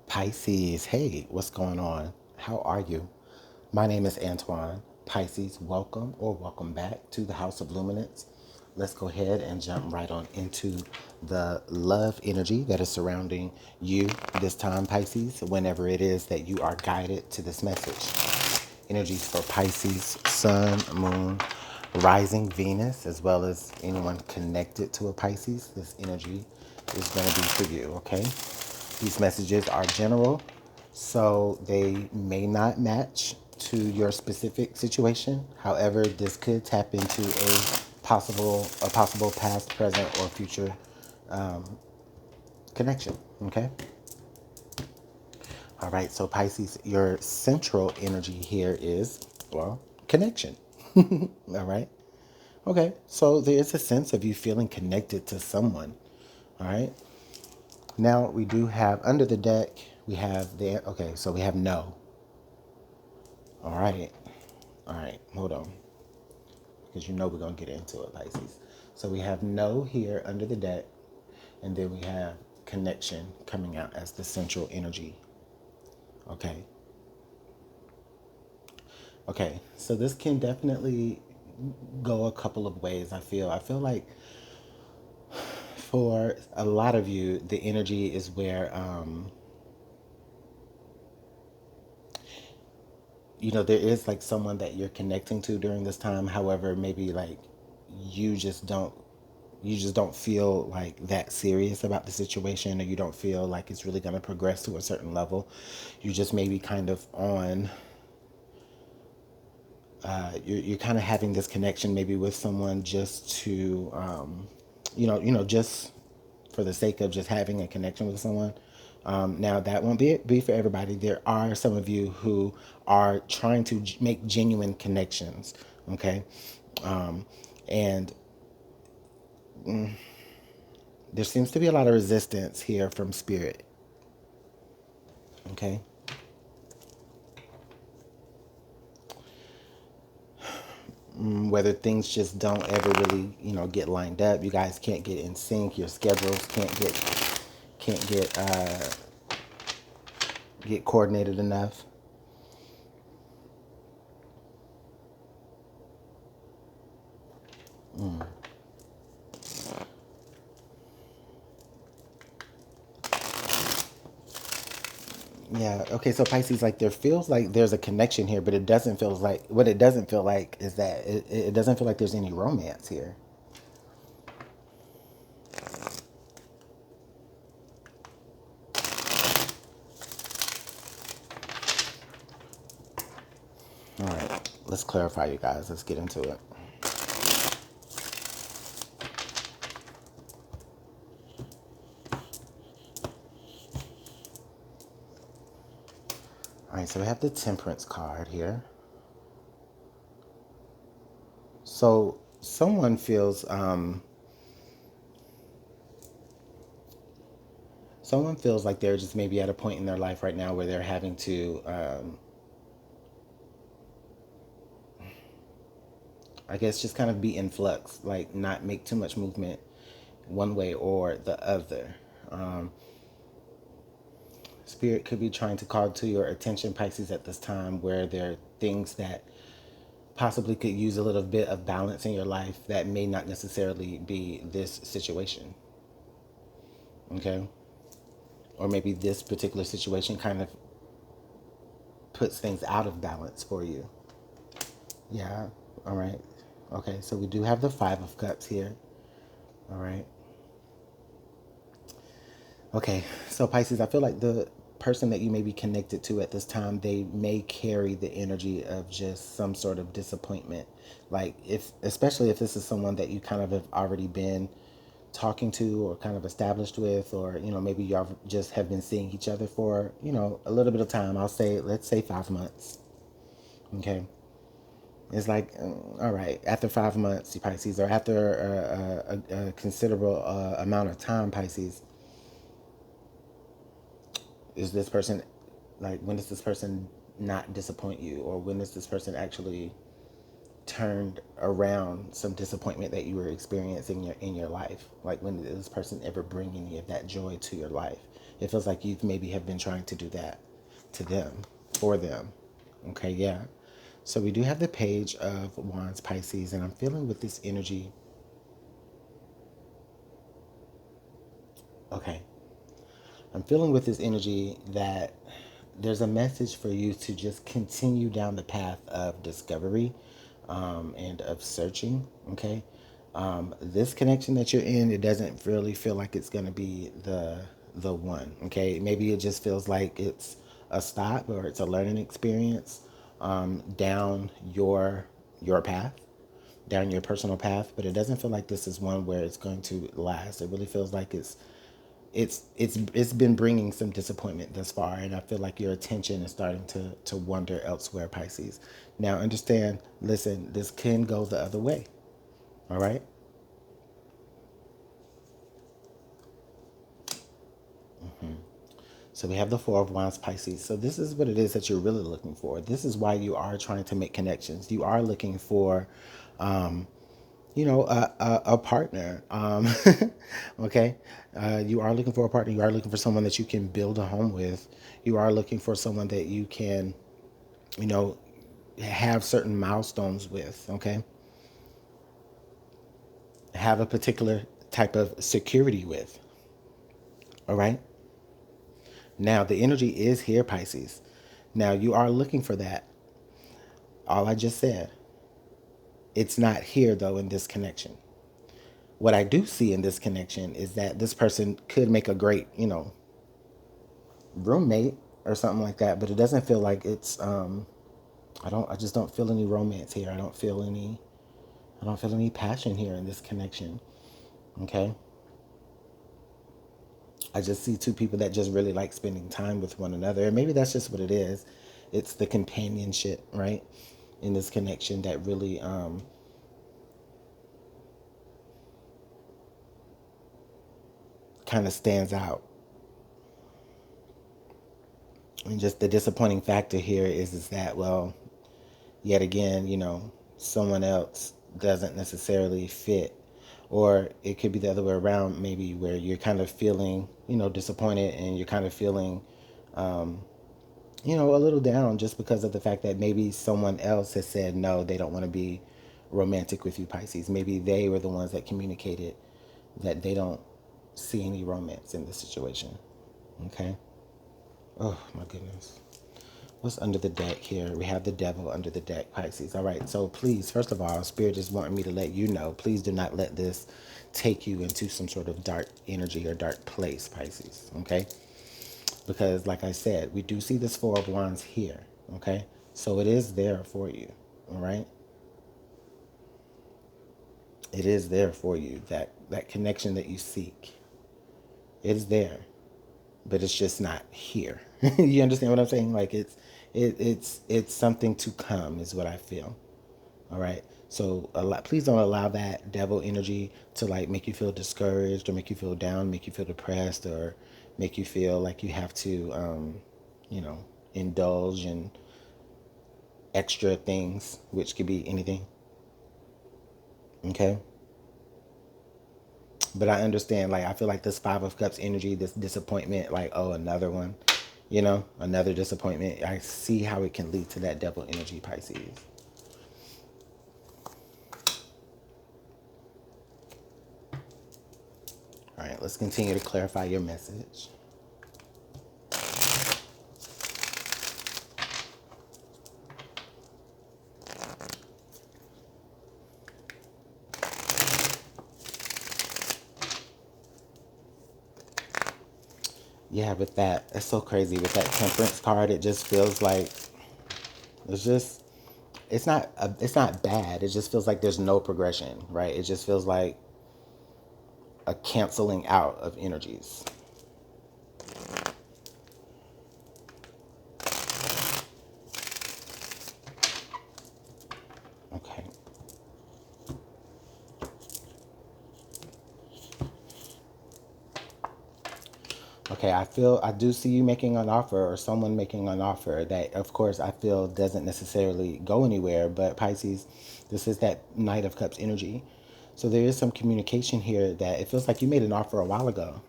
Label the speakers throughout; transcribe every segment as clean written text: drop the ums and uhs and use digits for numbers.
Speaker 1: Pisces, hey, what's going on? How are you? My name is Antoine. Pisces, welcome or welcome back to the House of Luminance. Let's go ahead and jump right on into the love energy that is surrounding you this time, Pisces, whenever it is that you are guided to this message. Energies for Pisces, Sun, Moon, Rising Venus, as well as anyone connected to a Pisces. This energy is going to be for you, okay? These messages are general, so they may not match to your specific situation. However, this could tap into a possible past, present, or future connection. Okay. All right. So Pisces, your central energy here is, well, connection. All right. Okay. So there is a sense of you feeling connected to someone. All right. Now we do have under the deck. We have the okay. So we have no. All right. All right. Hold on, because you know we're gonna get into it, Pisces. So we have no here under the deck, and then we have connection coming out as the central energy. Okay. Okay. So this can definitely go a couple of ways. I feel like for a lot of you, the energy is where there is like someone that you're connecting to during this time. However, maybe like you just don't you just don't feel like that serious about the situation, or you don't feel like it's really going to progress to a certain level. You just maybe kind of on you're kind of having this connection maybe with someone just to just for the sake of just having a connection with someone. Now that won't be for everybody. There are some of you who are trying to make genuine connections. Okay. And there seems to be a lot of resistance here from spirit. Okay. Whether things just don't ever really, get lined up. You guys can't get in sync. Your schedules can't get coordinated enough. Yeah. Okay. So Pisces, like there feels like there's a connection here, but it doesn't feel like what it doesn't feel like is that it doesn't feel like there's any romance here. All right. Let's clarify, you guys. Let's get into it. All right. So we have the Temperance card here. So someone feels like they're just maybe at a point in their life right now where they're having to, I guess, just kind of be in flux, like not make too much movement one way or the other. Um, Spirit could be trying to call to your attention, Pisces, at this time where there are things that possibly could use a little bit of balance in your life that may not necessarily be this situation. Okay. Or maybe this particular situation kind of puts things out of balance for you. Yeah. All right. Okay. So we do have the Five of Cups here. All right. Okay. So Pisces, I feel like the person that you may be connected to at this time, they may carry the energy of just some sort of disappointment. Like if, especially if this is someone that you kind of have already been talking to or kind of established with, or, maybe y'all just have been seeing each other for, a little bit of time. I'll say, let's say 5 months. Okay. It's like, all right, after 5 months, Pisces, or after a considerable amount of time, Pisces, is this person, like, when does this person not disappoint you? Or when does this person actually turned around some disappointment that you were experiencing in your life. Like, when did this person ever bring any of that joy to your life? It feels like you've maybe have been trying to do that to them, for them. Okay, yeah. So we do have the Page of Wands, Pisces, and I'm feeling with this energy. Okay. I'm feeling with this energy that there's a message for you to just continue down the path of discovery, and of searching. Okay. This connection that you're in, it doesn't really feel like it's going to be the one. Okay. Maybe it just feels like it's a stop, or it's a learning experience, down your path, down your personal path, but it doesn't feel like this is one where it's going to last. It really feels like it's been bringing some disappointment thus far, and I feel like your attention is starting to wander elsewhere, Pisces. Now, understand, listen, this can go the other way. All right. So we have the Four of Wands, Pisces. So this is what it is that you're really looking for. This is why you are trying to make connections. You are looking for, a partner. Okay. You are looking for a partner. You are looking for someone that you can build a home with. You are looking for someone that you can, you know, have certain milestones with. Okay. Have a particular type of security with. All right. Now, the energy is here, Pisces. Now, you are looking for that. All I just said, it's not here, though, in this connection. What I do see in this connection is that this person could make a great, roommate or something like that, but it doesn't feel like it's, I just don't feel any romance here. I don't feel any passion here in this connection. Okay. I just see two people that just really like spending time with one another. And maybe that's just what it is. It's the companionship, right? In this connection that really, kind of stands out. And just the disappointing factor here is that, well, yet again, someone else doesn't necessarily fit. Or it could be the other way around, maybe, where you're kind of feeling, disappointed, and you're kind of feeling, a little down just because of the fact that maybe someone else has said no, they don't want to be romantic with you, Pisces. Maybe they were the ones that communicated that they don't see any romance in this situation. Okay. Oh my goodness. What's under the deck here? We have the Devil under the deck, Pisces. All right. So please, first of all, Spirit is wanting me to let you know, please do not let this take you into some sort of dark energy or dark place, Pisces. Okay. Because like I said, we do see this Four of Wands here. Okay. So it is there for you. All right. It is there for you. That connection that you seek. It is there. But it's just not here. You understand what I'm saying? Like, it's something to come is what I feel. All right. So please don't allow that devil energy to like make you feel discouraged, or make you feel down, make you feel depressed, or make you feel like you have to, you know, indulge in extra things, which could be anything. Okay. But I understand, like, I feel like this Five of Cups energy, this disappointment, like, oh, another one, another disappointment. I see how it can lead to that devil energy, Pisces. All right, let's continue to clarify your message. Yeah, with that, it's so crazy. With that Temperance card, it just feels like it's just, it's not bad. It just feels like there's no progression, right? It just feels like a canceling out of energies. Okay. Okay, I do see you making an offer or someone making an offer that, of course, I feel doesn't necessarily go anywhere. But Pisces, this is that Knight of Cups energy. So there is some communication here that it feels like you made an offer a while ago.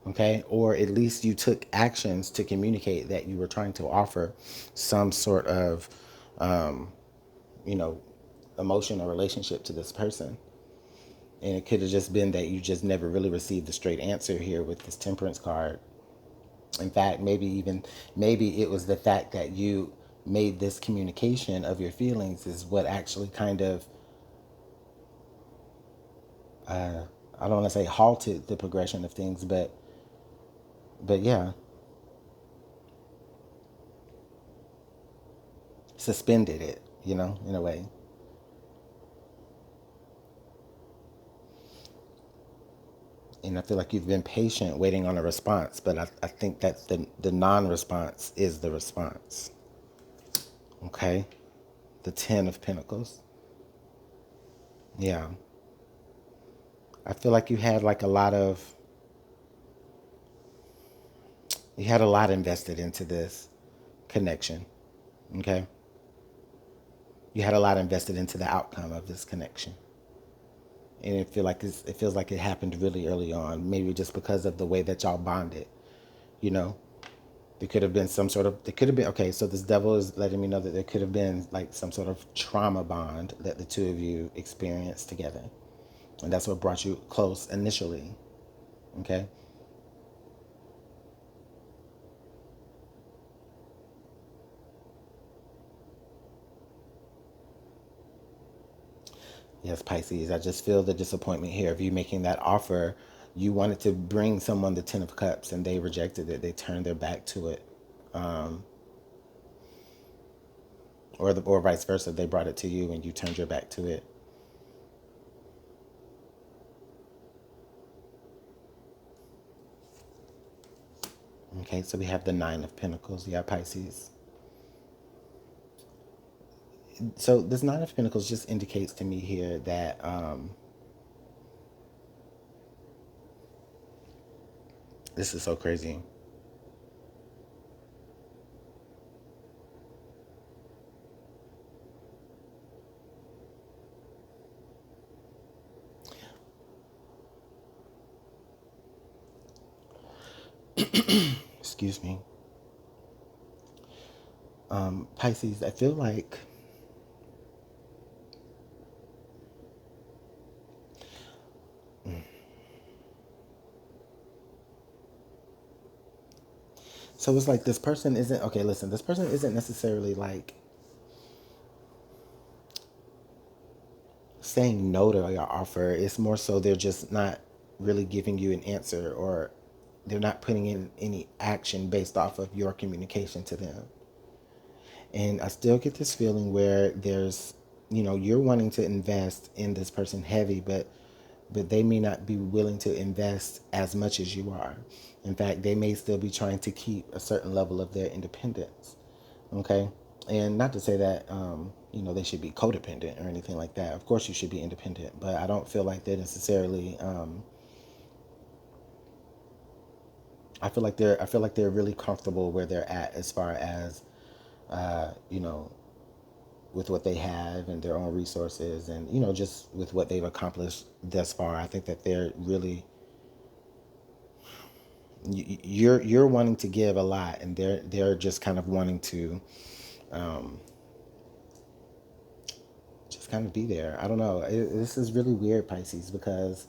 Speaker 1: Okay, or at least you took actions to communicate that you were trying to offer some sort of, you know, emotion or relationship to this person. And it could have just been that you just never really received the straight answer here with this Temperance card. In fact, maybe it was the fact that you made this communication of your feelings is what actually kind of, I don't want to say halted the progression of things, but yeah, suspended it, in a way. And I feel like you've been patient waiting on a response, but I think that the non-response is the response. Okay? The Ten of Pentacles. Yeah. I feel like you had a lot invested into this connection. Okay? You had a lot invested into the outcome of this connection. And it feels like it happened really early on, maybe just because of the way that y'all bonded, you know? There could have been, okay, so this devil is letting me know that there could have been like some sort of trauma bond that the two of you experienced together. And that's what brought you close initially. Okay? Yes, Pisces, I just feel the disappointment here of you making that offer. You wanted to bring someone the Ten of Cups and they rejected it. They turned their back to it. Or vice versa. They brought it to you and you turned your back to it. Okay, so we have the Nine of Pentacles. Yeah, Pisces. So this Nine of Pentacles just indicates to me here that this is so crazy. Excuse me. Pisces, I feel like so it's like this person isn't okay, listen, this person isn't necessarily like saying no to your offer. It's more so they're just not really giving you an answer, or they're not putting in any action based off of your communication to them. And I still get this feeling where you're wanting to invest in this person heavy, but they may not be willing to invest as much as you are. In fact, they may still be trying to keep a certain level of their independence. Okay? And not to say that they should be codependent or anything like that. Of course you should be independent, but I don't feel like they're necessarily I feel like they're really comfortable where they're at as far as uh, you know, with what they have and their own resources, and just with what they've accomplished thus far. I think that they're really you're wanting to give a lot, and they're just kind of wanting to just kind of be there. I don't know. This is really weird, Pisces, because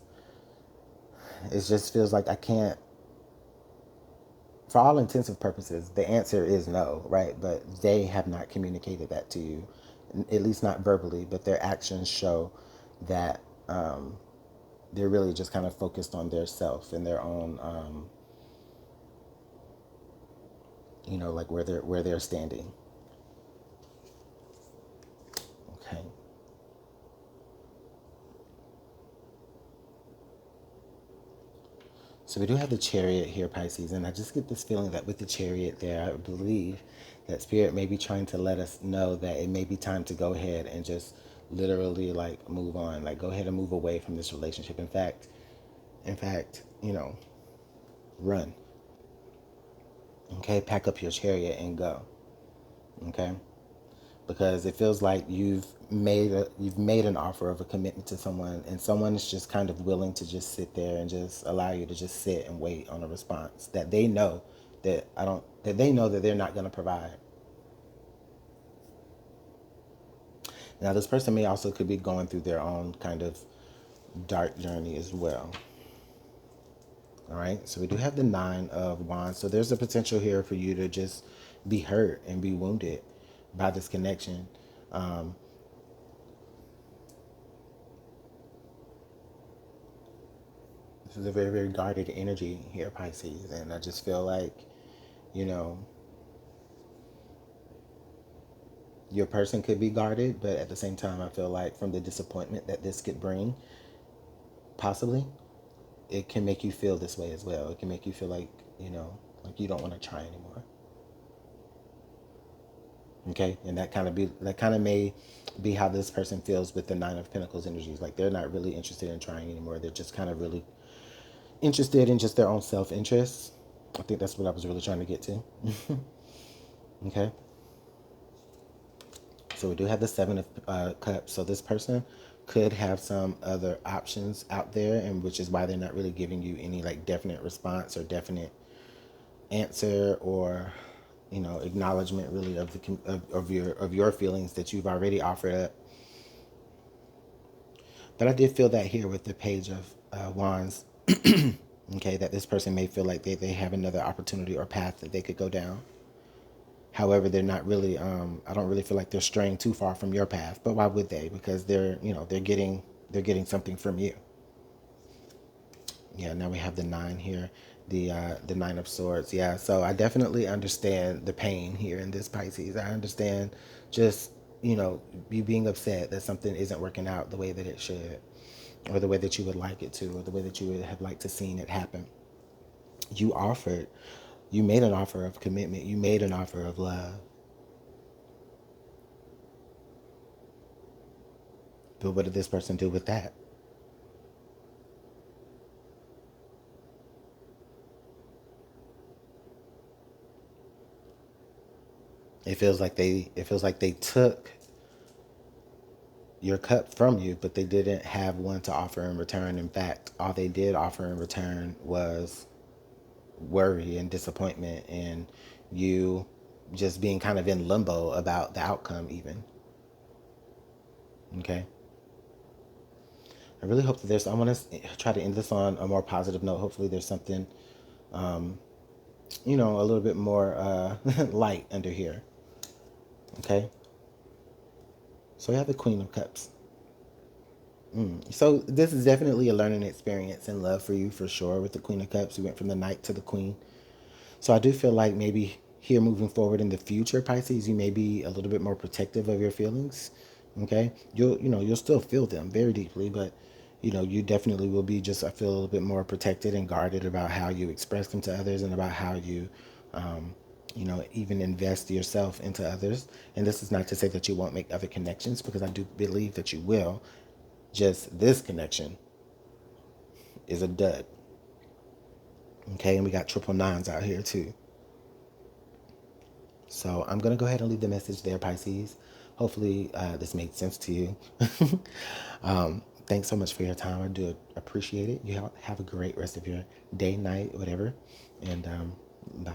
Speaker 1: it just feels like I can't. For all intensive purposes, the answer is no, right? But they have not communicated that to you, at least not verbally. But their actions show that they're really just kind of focused on their self and their own, like where they're standing. Okay. So we do have the Chariot here, Pisces, and I just get this feeling that with the Chariot there, I believe that Spirit may be trying to let us know that it may be time to go ahead and just literally like move on, like go ahead and move away from this relationship. In fact, run. Okay, pack up your chariot and go. Okay, because it feels like you've made an offer of a commitment to someone, and someone is just kind of willing to just sit there and just allow you to just sit and wait on a response that they know that they know that they're not going to provide. Now, this person may also could be going through their own kind of dark journey as well. All right, so we do have the Nine of Wands. So there's a potential here for you to just be hurt and be wounded by this connection. Um, this is a very, very guarded energy here, Pisces. And I just feel like, you know, your person could be guarded, but at the same time, I feel like from the disappointment that this could bring, possibly, it can make you feel this way as well. It can make you feel like, like you don't want to try anymore. Okay, and that kind of may be how this person feels with the Nine of Pentacles energies. Like they're not really interested in trying anymore. They're just kind of really interested in just their own self-interest. I think that's what I was really trying to get to. Okay, so we do have the Seven of Cups. So this person could have some other options out there, and which is why they're not really giving you any like definite response or definite answer or acknowledgement really of of your feelings that you've already offered up. But I did feel that here with the Page of Wands. Okay, that this person may feel like they have another opportunity or path that they could go down. However, they're not really I don't really feel like they're straying too far from your path. But why would they? Because they're getting something from you. Yeah, now we have the nine here, the Nine of Swords. Yeah, so I definitely understand the pain here in this, Pisces. I understand just you being upset that something isn't working out the way that it should, or the way that you would like it to, or the way that you would have liked to seen it happen. You offered, you made an offer of commitment. You made an offer of love. But what did this person do with that? It feels like they took your cup from you, but they didn't have one to offer in return. In fact, all they did offer in return was worry and disappointment, and you just being kind of in limbo about the outcome, even. Okay. I really hope that I want to try to end this on a more positive note. Hopefully, there's something, a little bit more light under here. Okay. So we have the Queen of Cups. So this is definitely a learning experience and love for you for sure. With the Queen of Cups, we went from the Knight to the Queen. So I do feel like maybe here moving forward in the future, Pisces, you may be a little bit more protective of your feelings. Okay, you'll still feel them very deeply, but you definitely will be just, I feel, a little bit more protected and guarded about how you express them to others, and about how you even invest yourself into others. And this is not to say that you won't make other connections, because I do believe that you will. Just this connection is a dud. Okay, and we got triple nines out here too. So I'm going to go ahead and leave the message there, Pisces. Hopefully this made sense to you. Thanks so much for your time. I do appreciate it. You have a great rest of your day, night, whatever. And bye.